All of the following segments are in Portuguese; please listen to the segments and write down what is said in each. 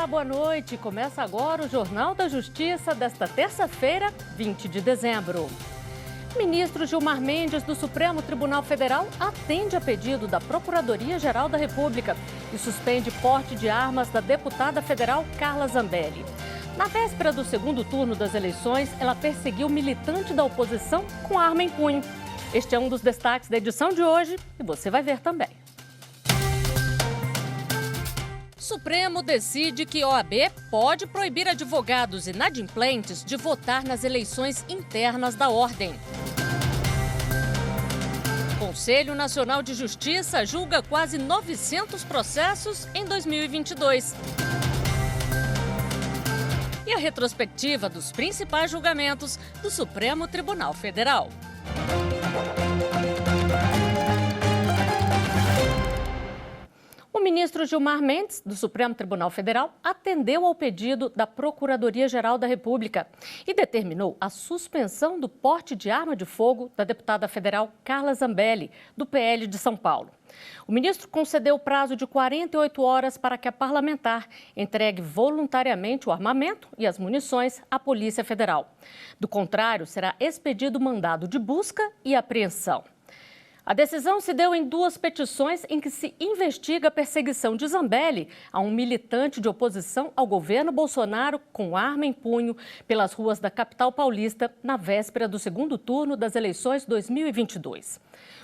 boa noite. Começa agora o Jornal da Justiça desta terça-feira, 20 de dezembro. O ministro Gilmar Mendes, do Supremo Tribunal Federal, atende a pedido da Procuradoria-Geral da República e suspende porte de armas da deputada federal Carla Zambelli. Na véspera do segundo turno das eleições, ela perseguiu militante da oposição com arma em punho. Este é um dos destaques da edição de hoje e você vai ver também. Supremo decide que OAB pode proibir advogados inadimplentes de votar nas eleições internas da ordem. Conselho Nacional de Justiça julga quase 900 processos em 2022. E a retrospectiva dos principais julgamentos do Supremo Tribunal Federal. O ministro Gilmar Mendes, do Supremo Tribunal Federal, atendeu ao pedido da Procuradoria-Geral da República e determinou a suspensão do porte de arma de fogo da deputada federal Carla Zambelli, do PL de São Paulo. O ministro concedeu o prazo de 48 horas para que a parlamentar entregue voluntariamente o armamento e as munições à Polícia Federal. Do contrário, será expedido mandado de busca e apreensão. A decisão se deu em duas petições em que se investiga a perseguição de Zambelli a um militante de oposição ao governo Bolsonaro com arma em punho pelas ruas da capital paulista na véspera do segundo turno das eleições 2022.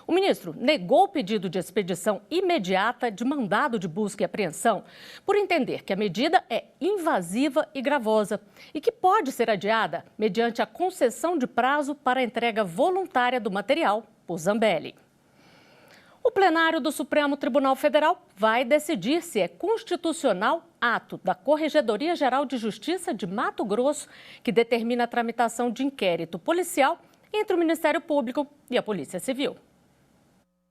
O ministro negou o pedido de expedição imediata de mandado de busca e apreensão por entender que a medida é invasiva e gravosa e que pode ser adiada mediante a concessão de prazo para a entrega voluntária do material por Zambelli. O plenário do Supremo Tribunal Federal vai decidir se é constitucional ato da Corregedoria-Geral de Justiça de Mato Grosso que determina a tramitação de inquérito policial entre o Ministério Público e a Polícia Civil.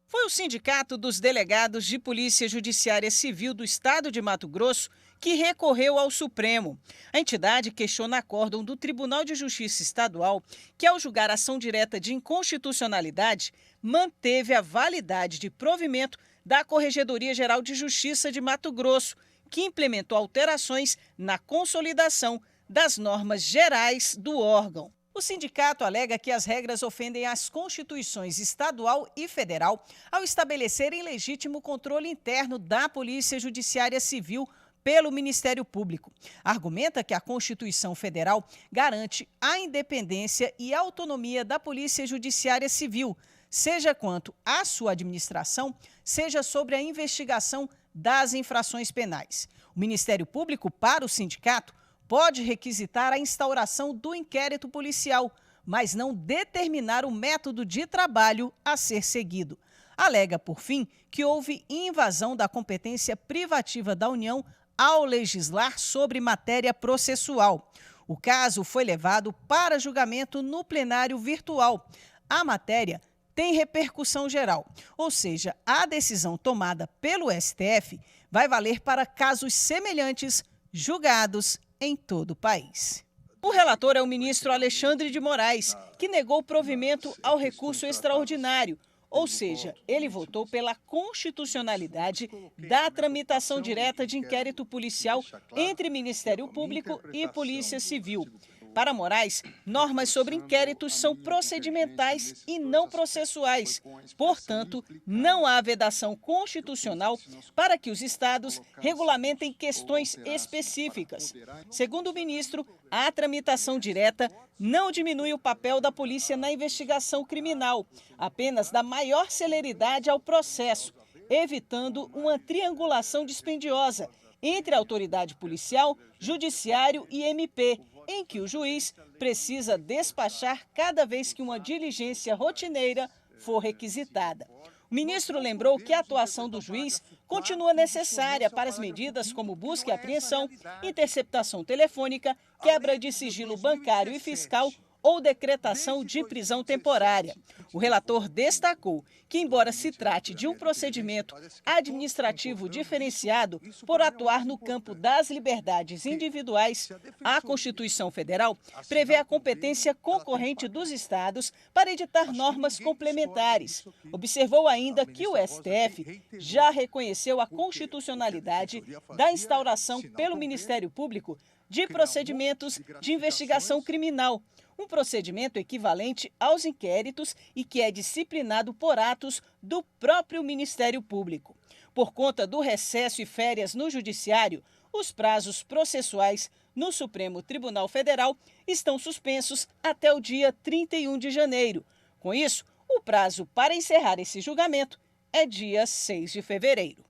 Foi o Sindicato dos Delegados de Polícia Judiciária Civil do Estado de Mato Grosso que recorreu ao Supremo. A entidade questiona acórdão do Tribunal de Justiça Estadual que, ao julgar ação direta de inconstitucionalidade, manteve a validade de provimento da Corregedoria-Geral de Justiça de Mato Grosso, que implementou alterações na consolidação das normas gerais do órgão. O sindicato alega que as regras ofendem as constituições estadual e federal ao estabelecerem legítimo controle interno da Polícia Judiciária Civil pelo Ministério Público. Argumenta que a Constituição Federal garante a independência e autonomia da Polícia Judiciária Civil, seja quanto à sua administração, seja sobre a investigação das infrações penais. O Ministério Público, para o sindicato, pode requisitar a instauração do inquérito policial, mas não determinar o método de trabalho a ser seguido. Alega, por fim, que houve invasão da competência privativa da União ao legislar sobre matéria processual. O caso foi levado para julgamento no plenário virtual. A matéria tem repercussão geral, ou seja, a decisão tomada pelo STF vai valer para casos semelhantes julgados em todo o país. O relator é o ministro Alexandre de Moraes, que negou provimento ao recurso extraordinário, ou seja, ele votou pela constitucionalidade da tramitação direta de inquérito policial entre Ministério Público e Polícia Civil. Para Moraes, normas sobre inquéritos são procedimentais e não processuais. Portanto, não há vedação constitucional para que os estados regulamentem questões específicas. Segundo o ministro, a tramitação direta não diminui o papel da polícia na investigação criminal, apenas dá maior celeridade ao processo, evitando uma triangulação dispendiosa entre a autoridade policial, judiciário e MP, em que o juiz precisa despachar cada vez que uma diligência rotineira for requisitada. O ministro lembrou que a atuação do juiz continua necessária para as medidas como busca e apreensão, interceptação telefônica, quebra de sigilo bancário e fiscal ou decretação de prisão temporária. O relator destacou que, embora se trate de um procedimento administrativo diferenciado por atuar no campo das liberdades individuais, a Constituição Federal prevê a competência concorrente dos estados para editar normas complementares. Observou ainda que o STF já reconheceu a constitucionalidade da instauração pelo Ministério Público de procedimentos de investigação criminal, um procedimento equivalente aos inquéritos e que é disciplinado por atos do próprio Ministério Público. Por conta do recesso e férias no Judiciário, os prazos processuais no Supremo Tribunal Federal estão suspensos até o dia 31 de janeiro. Com isso, o prazo para encerrar esse julgamento é dia 6 de fevereiro.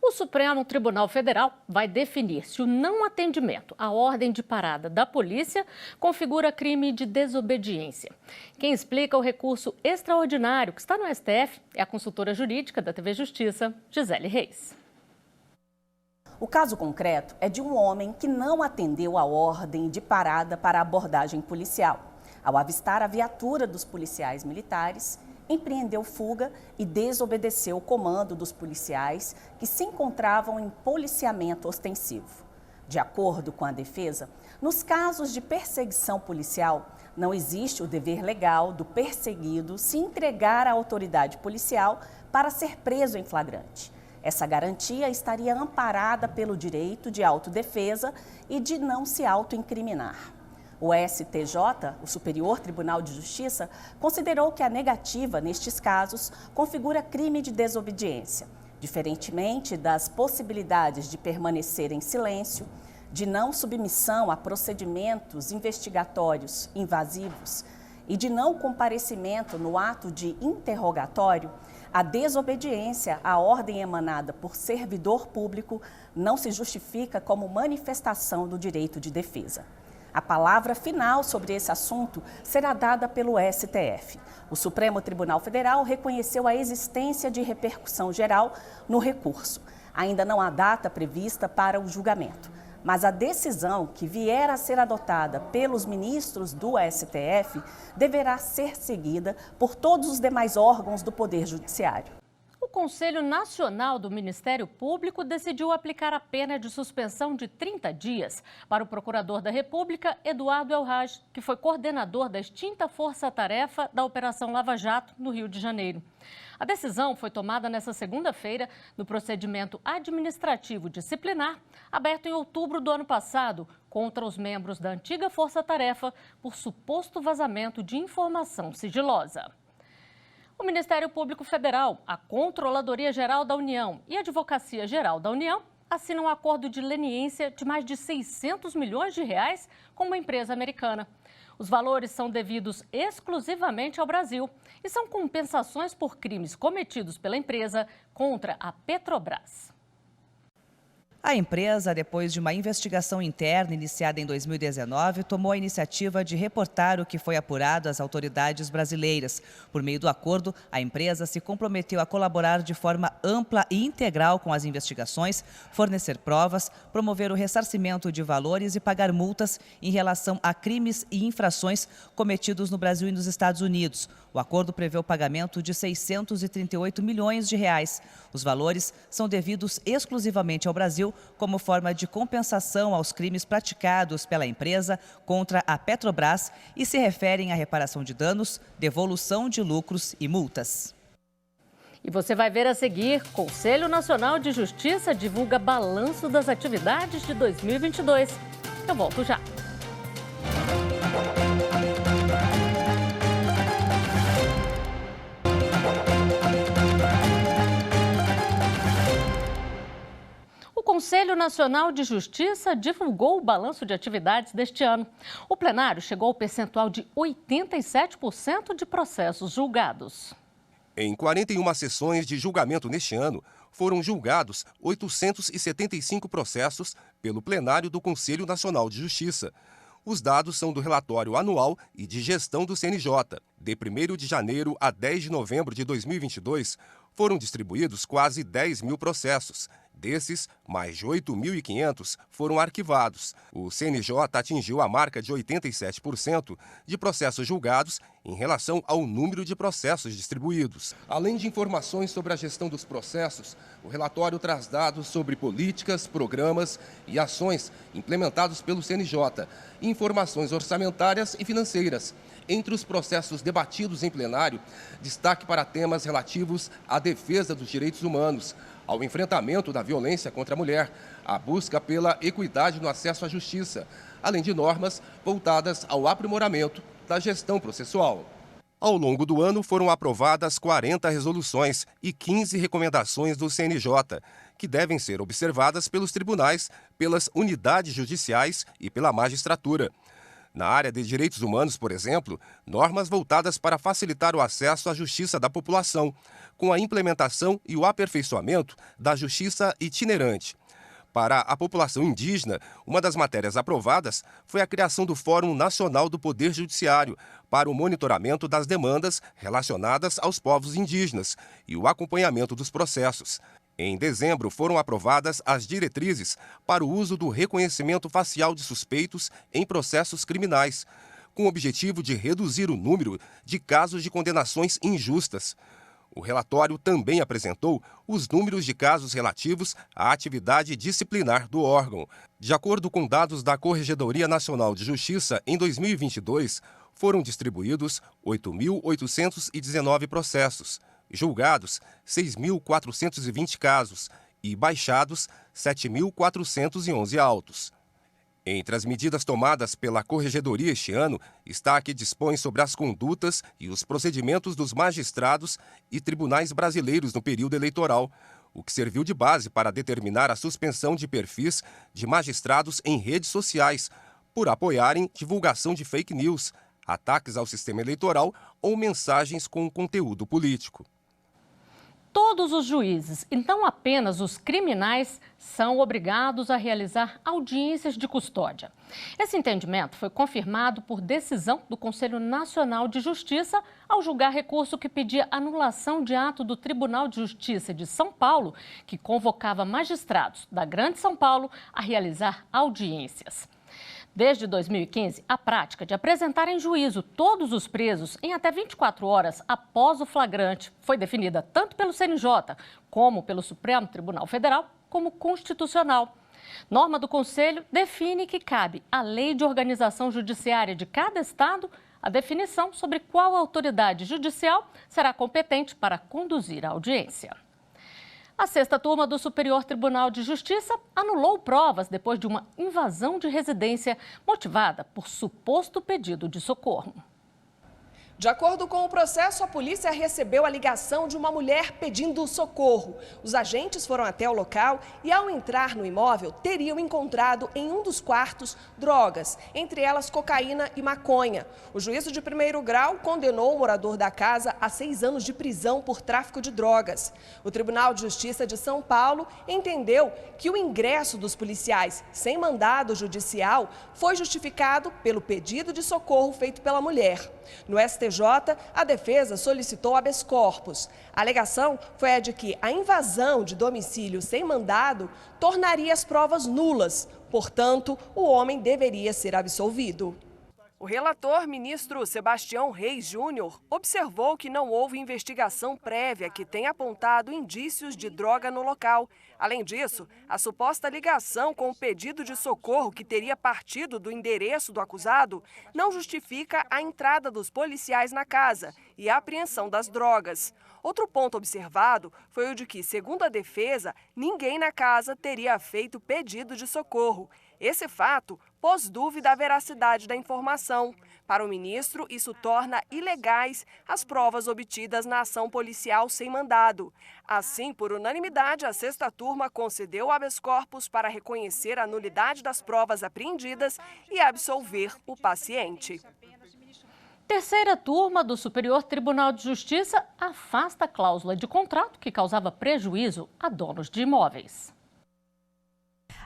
O Supremo Tribunal Federal vai definir se o não atendimento à ordem de parada da polícia configura crime de desobediência. Quem explica o recurso extraordinário que está no STF é a consultora jurídica da TV Justiça, Gisele Reis. O caso concreto é de um homem que não atendeu a ordem de parada para a abordagem policial. Ao avistar a viatura dos policiais militares, empreendeu fuga e desobedeceu o comando dos policiais que se encontravam em policiamento ostensivo. De acordo com a defesa, nos casos de perseguição policial, não existe o dever legal do perseguido se entregar à autoridade policial para ser preso em flagrante. Essa garantia estaria amparada pelo direito de autodefesa e de não se autoincriminar. O STJ, o Superior Tribunal de Justiça, considerou que a negativa nestes casos configura crime de desobediência, diferentemente das possibilidades de permanecer em silêncio, de não submissão a procedimentos investigatórios invasivos e de não comparecimento no ato de interrogatório. A desobediência à ordem emanada por servidor público não se justifica como manifestação do direito de defesa. A palavra final sobre esse assunto será dada pelo STF. O Supremo Tribunal Federal reconheceu a existência de repercussão geral no recurso. Ainda não há data prevista para o julgamento, mas a decisão que vier a ser adotada pelos ministros do STF deverá ser seguida por todos os demais órgãos do Poder Judiciário. O Conselho Nacional do Ministério Público decidiu aplicar a pena de suspensão de 30 dias para o procurador da República, Eduardo Elhaj, que foi coordenador da extinta força-tarefa da Operação Lava Jato, no Rio de Janeiro. A decisão foi tomada nesta segunda-feira no procedimento administrativo disciplinar, aberto em outubro do ano passado, contra os membros da antiga força-tarefa por suposto vazamento de informação sigilosa. O Ministério Público Federal, a Controladoria Geral da União e a Advocacia Geral da União assinam um acordo de leniência de mais de 600 milhões de reais com uma empresa americana. Os valores são devidos exclusivamente ao Brasil e são compensações por crimes cometidos pela empresa contra a Petrobras. A empresa, depois de uma investigação interna iniciada em 2019, tomou a iniciativa de reportar o que foi apurado às autoridades brasileiras. Por meio do acordo, a empresa se comprometeu a colaborar de forma ampla e integral com as investigações, fornecer provas, promover o ressarcimento de valores e pagar multas em relação a crimes e infrações cometidos no Brasil e nos Estados Unidos. O acordo prevê o pagamento de 638 milhões de reais. Os valores são devidos exclusivamente ao Brasil como forma de compensação aos crimes praticados pela empresa contra a Petrobras e se referem à reparação de danos, devolução de lucros e multas. E você vai ver a seguir: Conselho Nacional de Justiça divulga balanço das atividades de 2022. Eu volto já. O Conselho Nacional de Justiça divulgou o balanço de atividades deste ano. O plenário chegou ao percentual de 87% de processos julgados. Em 41 sessões de julgamento neste ano, foram julgados 875 processos pelo plenário do Conselho Nacional de Justiça. Os dados são do relatório anual e de gestão do CNJ. De 1º de janeiro a 10 de novembro de 2022, foram distribuídos quase 10 mil processos. Desses, mais de 8.500 foram arquivados. O CNJ atingiu a marca de 87% de processos julgados em relação ao número de processos distribuídos. Além de informações sobre a gestão dos processos, o relatório traz dados sobre políticas, programas e ações implementados pelo CNJ, e informações orçamentárias e financeiras. Entre os processos debatidos em plenário, destaque para temas relativos à defesa dos direitos humanos, ao enfrentamento da violência contra a mulher, à busca pela equidade no acesso à justiça, além de normas voltadas ao aprimoramento da gestão processual. Ao longo do ano foram aprovadas 40 resoluções e 15 recomendações do CNJ, que devem ser observadas pelos tribunais, pelas unidades judiciais e pela magistratura. Na área de direitos humanos, por exemplo, normas voltadas para facilitar o acesso à justiça da população, com a implementação e o aperfeiçoamento da justiça itinerante. Para a população indígena, uma das matérias aprovadas foi a criação do Fórum Nacional do Poder Judiciário para o monitoramento das demandas relacionadas aos povos indígenas e o acompanhamento dos processos. Em dezembro, foram aprovadas as diretrizes para o uso do reconhecimento facial de suspeitos em processos criminais, com o objetivo de reduzir o número de casos de condenações injustas. O relatório também apresentou os números de casos relativos à atividade disciplinar do órgão. De acordo com dados da Corregedoria Nacional de Justiça, em 2022, foram distribuídos 8.819 processos, julgados 6.420 casos e baixados 7.411 autos. Entre as medidas tomadas pela Corregedoria este ano está a que dispõe sobre as condutas e os procedimentos dos magistrados e tribunais brasileiros no período eleitoral, o que serviu de base para determinar a suspensão de perfis de magistrados em redes sociais por apoiarem divulgação de fake news, ataques ao sistema eleitoral ou mensagens com conteúdo político. Todos os juízes, e não apenas os criminais, são obrigados a realizar audiências de custódia. Esse entendimento foi confirmado por decisão do Conselho Nacional de Justiça ao julgar recurso que pedia anulação de ato do Tribunal de Justiça de São Paulo, que convocava magistrados da Grande São Paulo a realizar audiências. Desde 2015, a prática de apresentar em juízo todos os presos em até 24 horas após o flagrante foi definida tanto pelo CNJ como pelo Supremo Tribunal Federal como constitucional. Norma do Conselho define que cabe à Lei de Organização Judiciária de cada estado a definição sobre qual autoridade judicial será competente para conduzir a audiência. A sexta turma do Superior Tribunal de Justiça anulou provas depois de uma invasão de residência motivada por suposto pedido de socorro. De acordo com o processo, a polícia recebeu a ligação de uma mulher pedindo socorro. Os agentes foram até o local e, ao entrar no imóvel, teriam encontrado em um dos quartos drogas, entre elas cocaína e maconha. O juízo de primeiro grau condenou o morador da casa a 6 anos de prisão por tráfico de drogas. O Tribunal de Justiça de São Paulo entendeu que o ingresso dos policiais sem mandado judicial foi justificado pelo pedido de socorro feito pela mulher. No STJ, a defesa solicitou habeas corpus. A alegação foi a de que a invasão de domicílio sem mandado tornaria as provas nulas. Portanto, o homem deveria ser absolvido. O relator, ministro Sebastião Reis Júnior, observou que não houve investigação prévia que tenha apontado indícios de droga no local. Além disso, a suposta ligação com o pedido de socorro que teria partido do endereço do acusado não justifica a entrada dos policiais na casa e a apreensão das drogas. Outro ponto observado foi o de que, segundo a defesa, ninguém na casa teria feito pedido de socorro. Esse fato pôs dúvida à veracidade da informação. Para o ministro, isso torna ilegais as provas obtidas na ação policial sem mandado. Assim, por unanimidade, a sexta turma concedeu habeas corpus para reconhecer a nulidade das provas apreendidas e absolver o paciente. Terceira turma do Superior Tribunal de Justiça afasta a cláusula de contrato que causava prejuízo a donos de imóveis.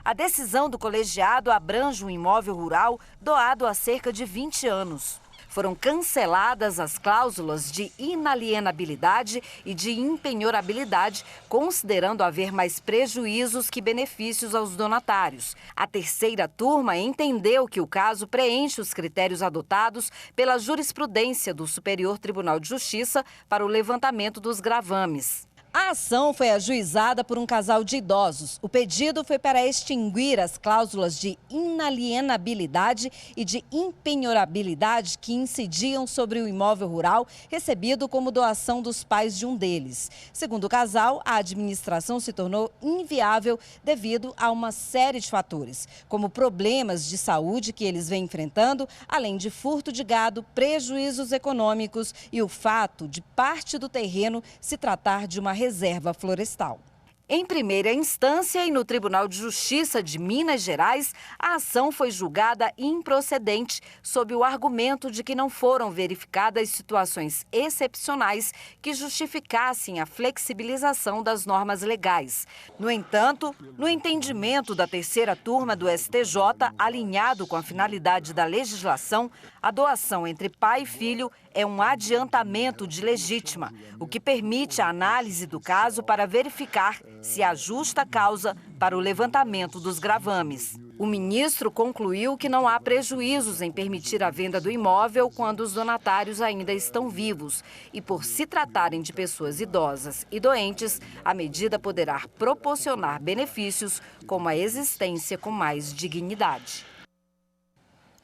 A decisão do colegiado abrange um imóvel rural doado há cerca de 20 anos. foram canceladas as cláusulas de inalienabilidade e de impenhorabilidade, considerando haver mais prejuízos que benefícios aos donatários. A terceira turma entendeu que o caso preenche os critérios adotados pela jurisprudência do Superior Tribunal de Justiça para o levantamento dos gravames. A ação foi ajuizada por um casal de idosos. O pedido foi para extinguir as cláusulas de inalienabilidade e de impenhorabilidade que incidiam sobre o imóvel rural recebido como doação dos pais de um deles. Segundo o casal, a administração se tornou inviável devido a uma série de fatores, como problemas de saúde que eles vêm enfrentando, além de furto de gado, prejuízos econômicos e o fato de parte do terreno se tratar de uma reserva florestal. Em primeira instância e no Tribunal de Justiça de Minas Gerais, a ação foi julgada improcedente sob o argumento de que não foram verificadas situações excepcionais que justificassem a flexibilização das normas legais. No entanto, no entendimento da terceira turma do STJ, alinhado com a finalidade da legislação, a doação entre pai e filho é um adiantamento de legítima, o que permite a análise do caso para verificar se há justa causa para o levantamento dos gravames. O ministro concluiu que não há prejuízos em permitir a venda do imóvel quando os donatários ainda estão vivos. E por se tratarem de pessoas idosas e doentes, a medida poderá proporcionar benefícios como a existência com mais dignidade.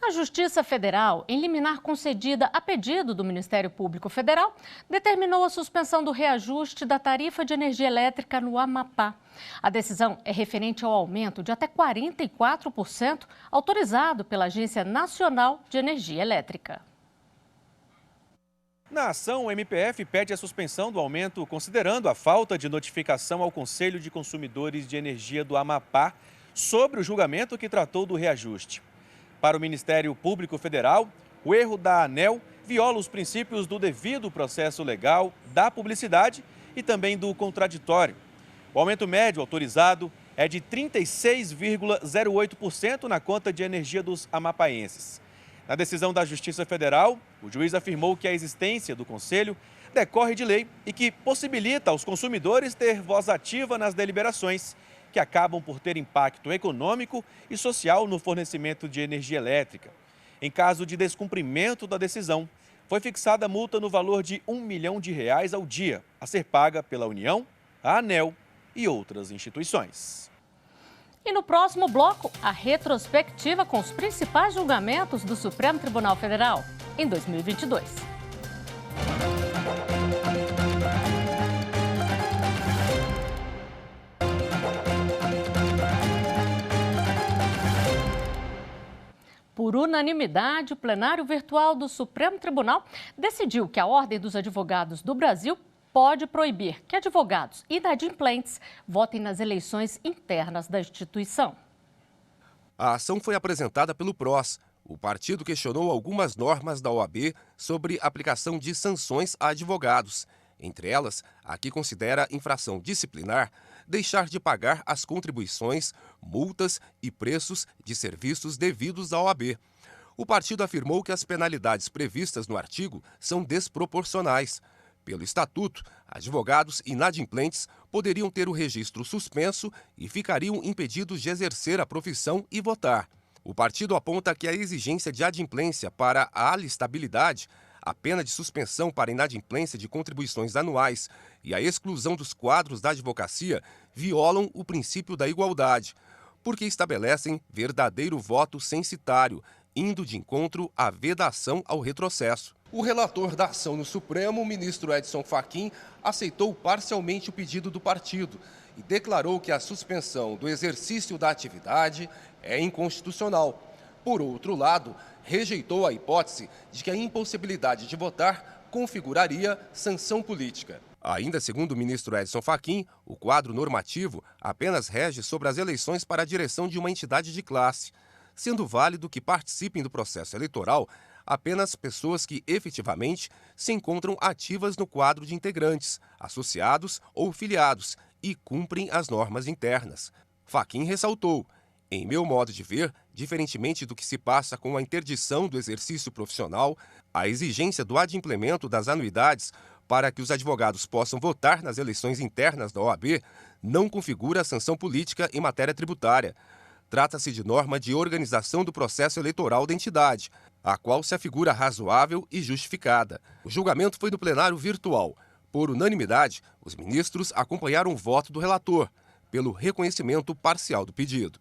A Justiça Federal, em liminar concedida a pedido do Ministério Público Federal, determinou a suspensão do reajuste da tarifa de energia elétrica no Amapá. A decisão é referente ao aumento de até 44% autorizado pela Agência Nacional de Energia Elétrica. Na ação, o MPF pede a suspensão do aumento, considerando a falta de notificação ao Conselho de Consumidores de Energia do Amapá sobre o julgamento que tratou do reajuste. Para o Ministério Público Federal, o erro da ANEEL viola os princípios do devido processo legal, da publicidade e também do contraditório. O aumento médio autorizado é de 36,08% na conta de energia dos amapaenses. Na decisão da Justiça Federal, o juiz afirmou que a existência do Conselho decorre de lei e que possibilita aos consumidores ter voz ativa nas deliberações, que acabam por ter impacto econômico e social no fornecimento de energia elétrica. Em caso de descumprimento da decisão, foi fixada multa no valor de R$ 1 milhão ao dia, a ser paga pela União, a ANEEL e outras instituições. E no próximo bloco, a retrospectiva com os principais julgamentos do Supremo Tribunal Federal em 2022. Por unanimidade, o plenário virtual do Supremo Tribunal decidiu que a Ordem dos Advogados do Brasil pode proibir que advogados inadimplentes votem nas eleições internas da instituição. A ação foi apresentada pelo PROS. O partido questionou algumas normas da OAB sobre aplicação de sanções a advogados. Entre elas, a que considera infração disciplinar deixar de pagar as contribuições, multas e preços de serviços devidos à OAB. O partido afirmou que as penalidades previstas no artigo são desproporcionais. Pelo Estatuto, advogados inadimplentes poderiam ter o registro suspenso e ficariam impedidos de exercer a profissão e votar. O partido aponta que a exigência de adimplência para a alistabilidade, a pena de suspensão para inadimplência de contribuições anuais e a exclusão dos quadros da advocacia violam o princípio da igualdade, porque estabelecem verdadeiro voto censitário, indo de encontro à vedação ao retrocesso. O relator da ação no Supremo, o ministro Edson Fachin, aceitou parcialmente o pedido do partido e declarou que a suspensão do exercício da atividade é inconstitucional. Por outro lado, rejeitou a hipótese de que a impossibilidade de votar configuraria sanção política. Ainda segundo o ministro Edson Fachin, o quadro normativo apenas rege sobre as eleições para a direção de uma entidade de classe, sendo válido que participem do processo eleitoral apenas pessoas que efetivamente se encontram ativas no quadro de integrantes, associados ou filiados e cumprem as normas internas. Fachin ressaltou: Em meu modo de ver, diferentemente do que se passa com a interdição do exercício profissional, a exigência do adimplemento das anuidades para que os advogados possam votar nas eleições internas da OAB não configura sanção política em matéria tributária. Trata-se de norma de organização do processo eleitoral da entidade, a qual se afigura razoável e justificada. O julgamento foi no plenário virtual. Por unanimidade, os ministros acompanharam o voto do relator, pelo reconhecimento parcial do pedido.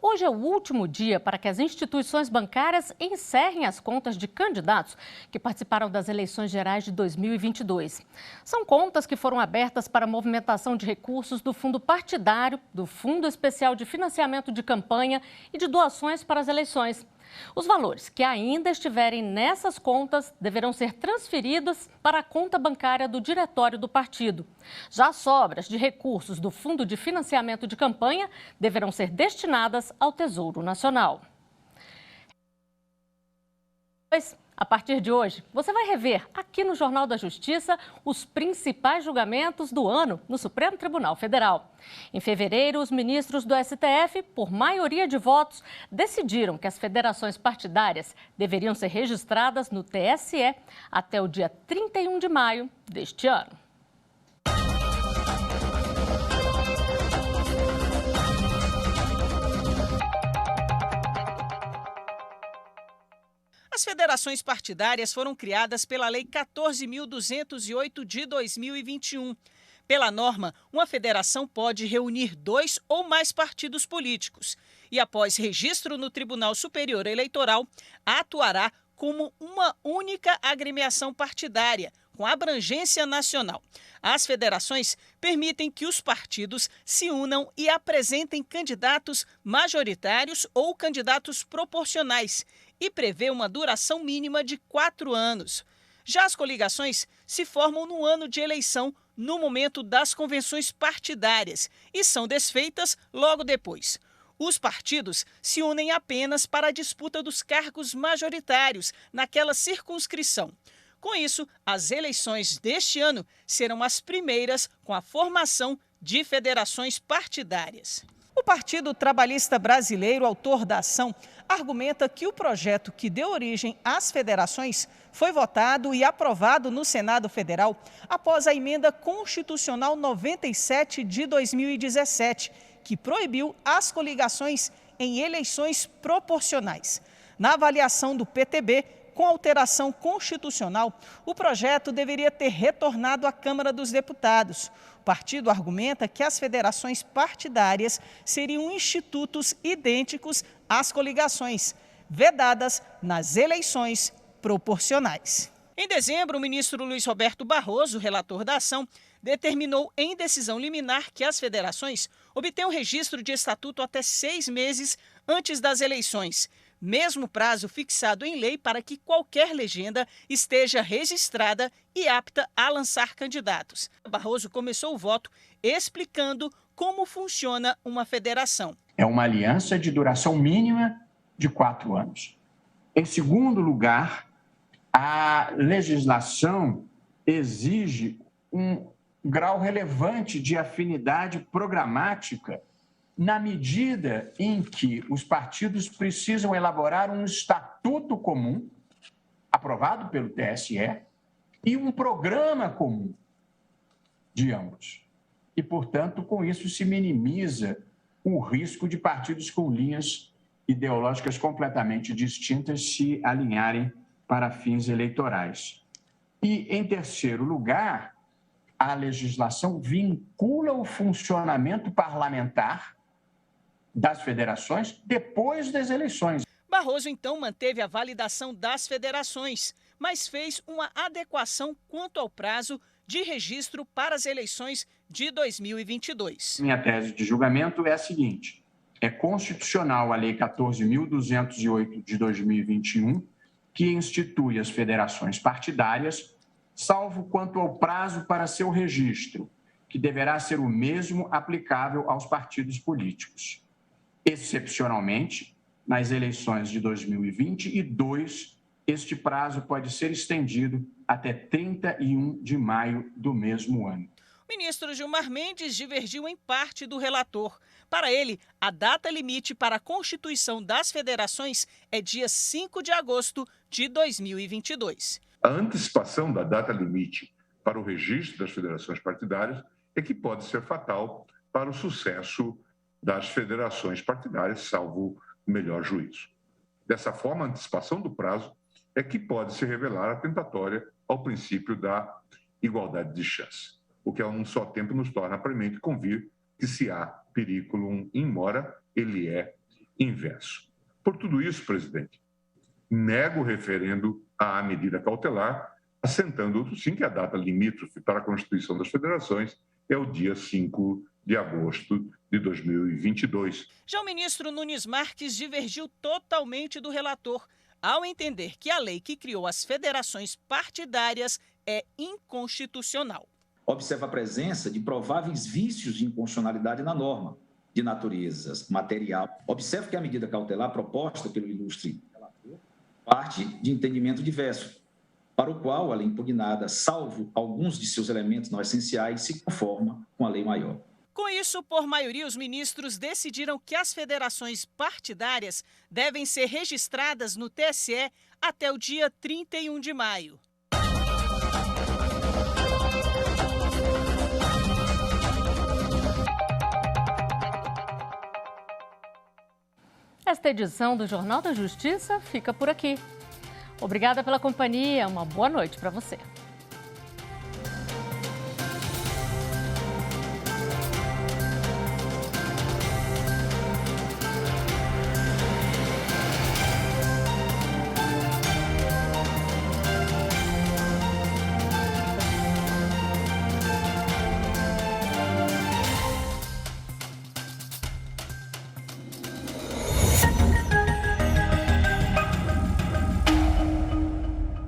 Hoje é o último dia para que as instituições bancárias encerrem as contas de candidatos que participaram das eleições gerais de 2022. São contas que foram abertas para movimentação de recursos do fundo partidário, do Fundo Especial de Financiamento de Campanha e de doações para as eleições. Os valores que ainda estiverem nessas contas deverão ser transferidos para a conta bancária do diretório do partido. Já as sobras de recursos do Fundo de Financiamento de Campanha deverão ser destinadas ao Tesouro Nacional. A partir de hoje, você vai rever aqui no Jornal da Justiça os principais julgamentos do ano no Supremo Tribunal Federal. Em fevereiro, os ministros do STF, por maioria de votos, decidiram que as federações partidárias deveriam ser registradas no TSE até o dia 31 de maio deste ano. As federações partidárias foram criadas pela Lei 14.208 de 2021. Pela norma, uma federação pode reunir 2 ou mais partidos políticos e, após registro no Tribunal Superior Eleitoral, atuará como uma única agremiação partidária, com abrangência nacional. As federações permitem que os partidos se unam e apresentem candidatos majoritários ou candidatos proporcionais e prevê uma duração mínima de 4 anos. Já as coligações se formam no ano de eleição, no momento das convenções partidárias, e são desfeitas logo depois. Os partidos se unem apenas para a disputa dos cargos majoritários naquela circunscrição. Com isso, as eleições deste ano serão as primeiras com a formação de federações partidárias. O Partido Trabalhista Brasileiro, autor da ação, argumenta que o projeto que deu origem às federações foi votado e aprovado no Senado Federal após a Emenda Constitucional 97 de 2017, que proibiu as coligações em eleições proporcionais. Na avaliação do PTB, com alteração constitucional, o projeto deveria ter retornado à Câmara dos Deputados. O partido argumenta que as federações partidárias seriam institutos idênticos às coligações, vedadas nas eleições proporcionais. Em dezembro, o ministro Luiz Roberto Barroso, relator da ação, determinou em decisão liminar que as federações obtenham registro de estatuto até 6 meses antes das eleições, mesmo prazo fixado em lei para que qualquer legenda esteja registrada e apta a lançar candidatos. Barroso começou o voto explicando como funciona uma federação. É uma aliança de duração mínima de 4 anos. Em segundo lugar, a legislação exige um grau relevante de afinidade programática na medida em que os partidos precisam elaborar um estatuto comum, aprovado pelo TSE, e um programa comum de ambos. E, portanto, com isso se minimiza o risco de partidos com linhas ideológicas completamente distintas se alinharem para fins eleitorais. E, em terceiro lugar, a legislação vincula o funcionamento parlamentar das federações depois das eleições. Barroso, então, manteve a validação das federações, mas fez uma adequação quanto ao prazo de registro para as eleições de 2022. Minha tese de julgamento é a seguinte: é constitucional a Lei 14.208 de 2021, que institui as federações partidárias, salvo quanto ao prazo para seu registro, que deverá ser o mesmo aplicável aos partidos políticos. Excepcionalmente, nas eleições de 2022, este prazo pode ser estendido até 31 de maio do mesmo ano. O ministro Gilmar Mendes divergiu em parte do relator. Para ele, a data limite para a constituição das federações é dia 5 de agosto de 2022. A antecipação da data limite para o registro das federações partidárias é que pode ser fatal para o sucesso das federações partidárias, salvo o melhor juízo. Dessa forma, a antecipação do prazo é que pode se revelar atentatória ao princípio da igualdade de chance, o que a um só tempo nos torna premente convir que se há periculum in mora, ele é inverso. Por tudo isso, presidente, nego o referendo à medida cautelar, assentando, sim, que a data limítrofe para a constituição das federações é o dia 5 de agosto de 2022. Já o ministro Nunes Marques divergiu totalmente do relator, ao entender que a lei que criou as federações partidárias é inconstitucional. Observa a presença de prováveis vícios de inconstitucionalidade na norma, de natureza material. Observa que a medida cautelar proposta pelo ilustre relator parte de entendimento diverso, para o qual a lei impugnada, salvo alguns de seus elementos não essenciais, se conforma com a lei maior. Com isso, por maioria, os ministros decidiram que as federações partidárias devem ser registradas no TSE até o dia 31 de maio. Esta edição do Jornal da Justiça fica por aqui. Obrigada pela companhia, uma boa noite para você.